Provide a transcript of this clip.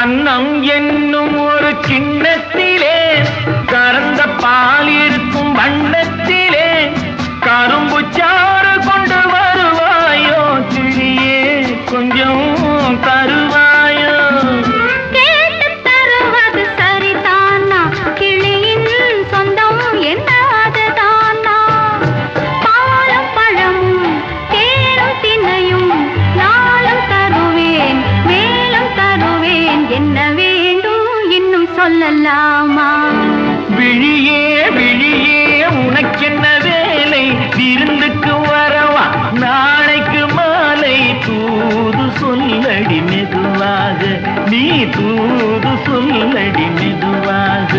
கன்னம் என்னும் ஒரு கிண்ணத்திலே கறந்த பால் இருக்கும் வண்ணத்திலே கரும்பு சாறு கொண்டு வருவாயோ கிளியே கொஞ்சம் தருவாயோ கேட்டு தருவது சரிதானா கிளியின் சொந்தம் என்னதுதானா பாலும் பழமும் தேனும் தினையும் நாளும் தருவேன் மேலும் தருவேன் என்ன வேண்டும் இன்னும் சொல்லலாமா விழியே விழியே உனக்கென்ன வேலை விருந்துக்கு வரவா நாளைக்கு மாலை தூது சொல்லடி மெதுவாக நீ தூது சொல்லடி மெதுவாக